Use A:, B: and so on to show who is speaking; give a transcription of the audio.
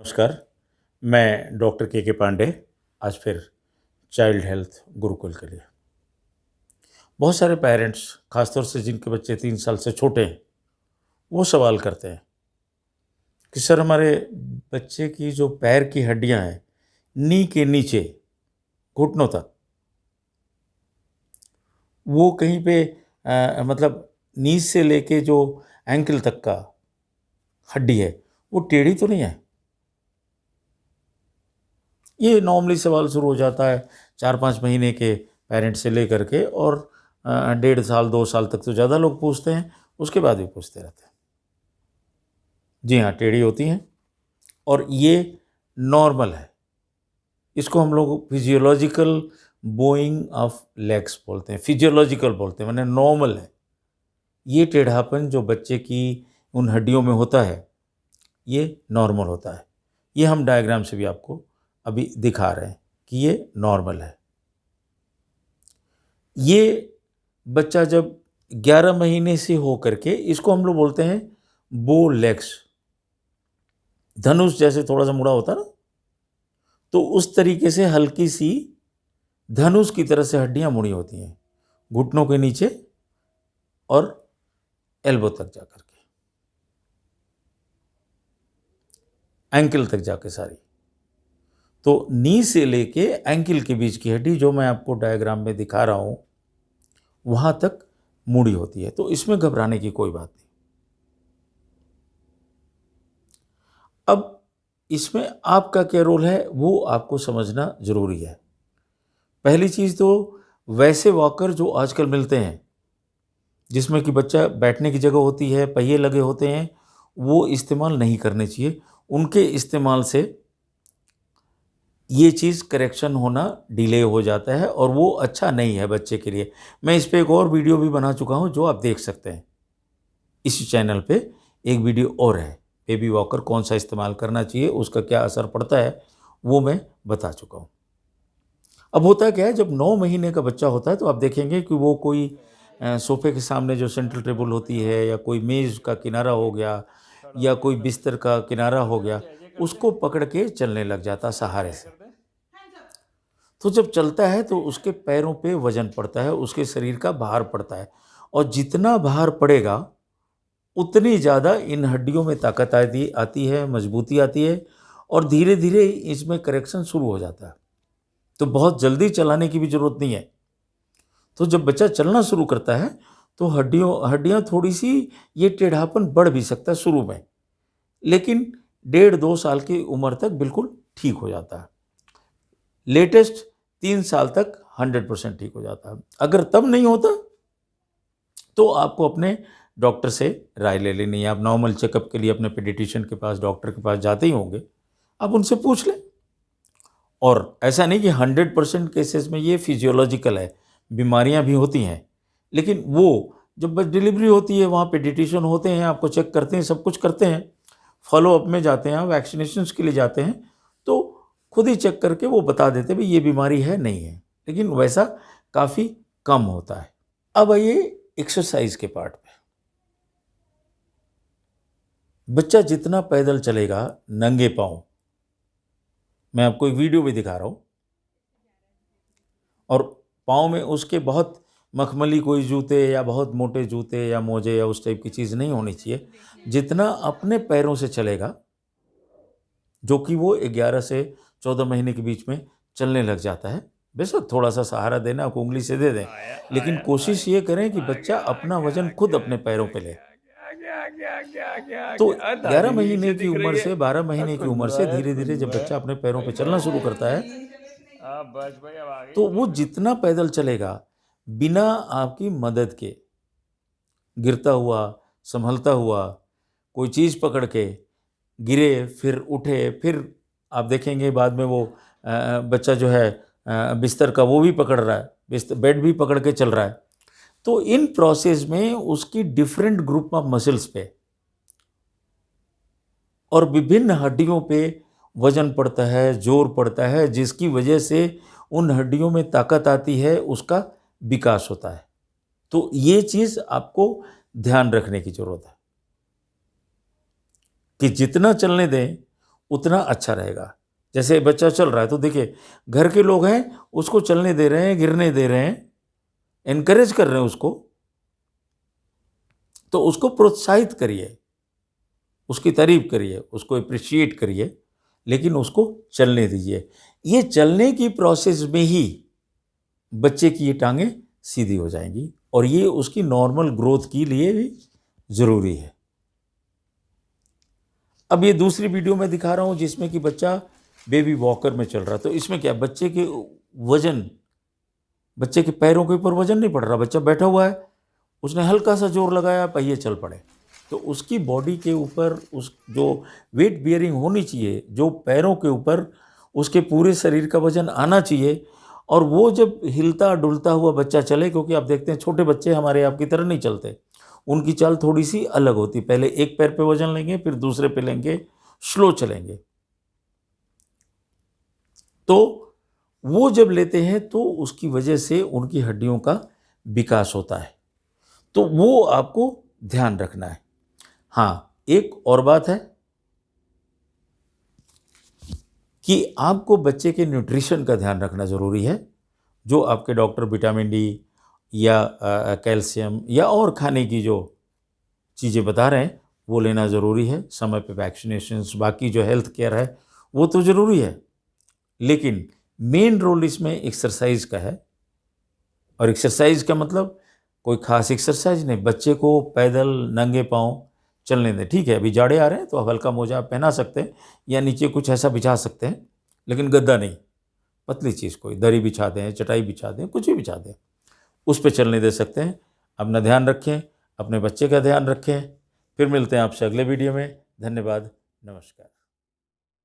A: नमस्कार, मैं डॉक्टर के पांडे आज फिर चाइल्ड हेल्थ गुरुकुल के लिए। बहुत सारे पेरेंट्स खासतौर से जिनके बच्चे 3 साल से छोटे हैं, वो सवाल करते हैं कि सर हमारे बच्चे की जो पैर की हड्डियां हैं, नी के नीचे घुटनों तक, वो कहीं पे मतलब नी से लेके जो एंकल तक का हड्डी है, वो टेढ़ी तो नहीं है? ये नॉर्मली सवाल शुरू हो जाता है 4-5 महीने के पेरेंट्स से लेकर के, और 1.5 साल 2 साल तक तो ज़्यादा लोग पूछते हैं, उसके बाद भी पूछते रहते हैं। जी हाँ, टेढ़ी होती हैं और ये नॉर्मल है। इसको हम लोग फिजियोलॉजिकल बोइंग ऑफ लेग्स बोलते हैं, फिजियोलॉजिकल बोलते हैं, माने नॉर्मल है। ये टेढ़ापन जो बच्चे की उन हड्डियों में होता है, ये नॉर्मल होता है। ये हम डायग्राम से भी आपको अभी दिखा रहे हैं कि ये नॉर्मल है। ये बच्चा जब 11 महीने से हो करके, इसको हम लोग बोलते हैं बो लेग्स, धनुष जैसे थोड़ा सा मुड़ा होता है ना, तो उस तरीके से हल्की सी धनुष की तरह से हड्डियां मुड़ी होती हैं घुटनों के नीचे और एल्बो तक जाकर के, एंकल तक जाके सारी। तो नी से लेके एंकल के बीच की हड्डी जो मैं आपको डायग्राम में दिखा रहा हूं, वहां तक मुड़ी होती है। तो इसमें घबराने की कोई बात नहीं। अब इसमें आपका क्या रोल है वो आपको समझना जरूरी है। पहली चीज तो वैसे वॉकर जो आजकल मिलते हैं, जिसमें कि बच्चा बैठने की जगह होती है, पहिए लगे होते हैं, वो इस्तेमाल नहीं करने चाहिए। उनके इस्तेमाल से ये चीज़ करेक्शन होना डिले हो जाता है और वो अच्छा नहीं है बच्चे के लिए। मैं इस पे एक और वीडियो भी बना चुका हूँ जो आप देख सकते हैं। इसी चैनल पे एक वीडियो और है, बेबी वॉकर कौन सा इस्तेमाल करना चाहिए, उसका क्या असर पड़ता है, वो मैं बता चुका हूँ। अब होता क्या है, जब 9 महीने का बच्चा होता है तो आप देखेंगे कि वो कोई सोफे के सामने जो सेंट्रल टेबल होती है, या कोई मेज़ का किनारा हो गया, या कोई बिस्तर का किनारा हो गया, उसको पकड़ के चलने लग जाता सहारे से। तो जब चलता है तो उसके पैरों पे वजन पड़ता है, उसके शरीर का भार पड़ता है, और जितना भार पड़ेगा उतनी ज़्यादा इन हड्डियों में ताकत आती है, मजबूती आती है, और धीरे धीरे इसमें करेक्शन शुरू हो जाता है। तो बहुत जल्दी चलाने की भी ज़रूरत नहीं है। तो जब बच्चा चलना शुरू करता है तो हड्डियाँ थोड़ी सी, ये टेढ़ापन बढ़ भी सकता है शुरू में, लेकिन 1.5-2 साल की उम्र तक बिल्कुल ठीक हो जाता है। लेटेस्ट 3 साल तक 100% ठीक हो जाता है। अगर तब नहीं होता तो आपको अपने डॉक्टर से राय ले लेनी है। आप नॉर्मल चेकअप के लिए अपने पीडियाट्रिशियन के पास, डॉक्टर के पास जाते ही होंगे, आप उनसे पूछ लें। और ऐसा नहीं कि 100% केसेस में ये फिजियोलॉजिकल है, बीमारियां भी होती हैं, लेकिन वो जब बस डिलीवरी होती है वहाँ पीडियाट्रिशियन होते हैं, आपको चेक करते हैं, सब कुछ करते हैं, फॉलोअप में जाते हैं, वैक्सीनेशन के लिए जाते हैं, तो खुद ही चेक करके वो बता देते हैं भाई ये बीमारी है नहीं है, लेकिन वैसा काफ़ी कम होता है। अब आइए एक्सरसाइज के पार्ट पे। बच्चा जितना पैदल चलेगा नंगे पाँव, मैं आपको एक वीडियो भी दिखा रहा हूँ, और पाँव में उसके बहुत मखमली कोई जूते या बहुत मोटे जूते या मोजे या उस टाइप की चीज़ नहीं होनी चाहिए। जितना अपने पैरों से चलेगा, जो कि वो 11 से 14 महीने के बीच में चलने लग जाता है। बेशक थोड़ा सा सहारा देना, आप उंगली से दे दें, लेकिन कोशिश ये करें कि बच्चा अपना वजन खुद अपने पैरों पे ले। तो 11 महीने की उम्र से 12 महीने की उम्र से धीरे धीरे जब बच्चा अपने पैरों पे चलना शुरू करता है,
B: बस भाई अब आ गई
A: तो वो जितना पैदल चलेगा बिना आपकी मदद के, गिरता हुआ, संभलता हुआ, कोई चीज़ पकड़ के गिरे फिर उठे, फिर आप देखेंगे बाद में वो बच्चा जो है बिस्तर का वो भी पकड़ रहा है, बिस्तर बेड भी पकड़ के चल रहा है। तो इन प्रोसेस में उसकी डिफरेंट ग्रुप ऑफ मसल्स पे और विभिन्न हड्डियों पे वजन पड़ता है, जोर पड़ता है, जिसकी वजह से उन हड्डियों में ताकत आती है, उसका विकास होता है। तो ये चीज़ आपको ध्यान रखने की ज़रूरत है कि जितना चलने दें उतना अच्छा रहेगा। जैसे बच्चा चल रहा है तो देखिए घर के लोग हैं उसको चलने दे रहे हैं, गिरने दे रहे हैं, एनकरेज कर रहे हैं उसको, तो उसको प्रोत्साहित करिए, उसकी तारीफ करिए, उसको अप्रिशिएट करिए, लेकिन उसको चलने दीजिए। ये चलने की प्रोसेस में ही बच्चे की ये टांगें सीधी हो जाएंगी और ये उसकी नॉर्मल ग्रोथ के लिए भी ज़रूरी है। अब ये दूसरी वीडियो में दिखा रहा हूँ जिसमें कि बच्चा बेबी वॉकर में चल रहा, तो इसमें क्या बच्चे के वजन, बच्चे के पैरों के ऊपर वजन नहीं पड़ रहा, बच्चा बैठा हुआ है, उसने हल्का सा जोर लगाया पहिए चल पड़े, तो उसकी बॉडी के ऊपर उस जो वेट बियरिंग होनी चाहिए, जो पैरों के ऊपर उसके पूरे शरीर का वजन आना चाहिए, और वो जब हिलता डुलता हुआ बच्चा चले, क्योंकि आप देखते हैं छोटे बच्चे हमारे आपकी तरह नहीं चलते, उनकी चाल थोड़ी सी अलग होती, पहले एक पैर पे वजन लेंगे फिर दूसरे पे लेंगे, स्लो चलेंगे, तो वो जब लेते हैं तो उसकी वजह से उनकी हड्डियों का विकास होता है, तो वो आपको ध्यान रखना है। हाँ, एक और बात है कि आपको बच्चे के न्यूट्रिशन का ध्यान रखना ज़रूरी है। जो आपके डॉक्टर विटामिन डी या कैल्शियम या और खाने की जो चीज़ें बता रहे हैं वो लेना ज़रूरी है। समय पे वैक्सीनेशंस, बाकी जो हेल्थ केयर है वो तो ज़रूरी है, लेकिन मेन रोल इसमें एक्सरसाइज का है। और एक्सरसाइज का मतलब कोई खास एक्सरसाइज नहीं, बच्चे को पैदल नंगे पाँव चलने दें। ठीक है, अभी जाड़े आ रहे हैं तो आप हल्का मोजा पहना सकते हैं या नीचे कुछ ऐसा बिछा सकते हैं, लेकिन गद्दा नहीं, पतली चीज़ कोई दरी बिछा दें, चटाई बिछा दें, कुछ भी बिछा दें, उस पर चलने दे सकते हैं। अपना ध्यान रखें, अपने बच्चे का ध्यान रखें। फिर मिलते हैं आपसे अगले वीडियो में। धन्यवाद, नमस्कार।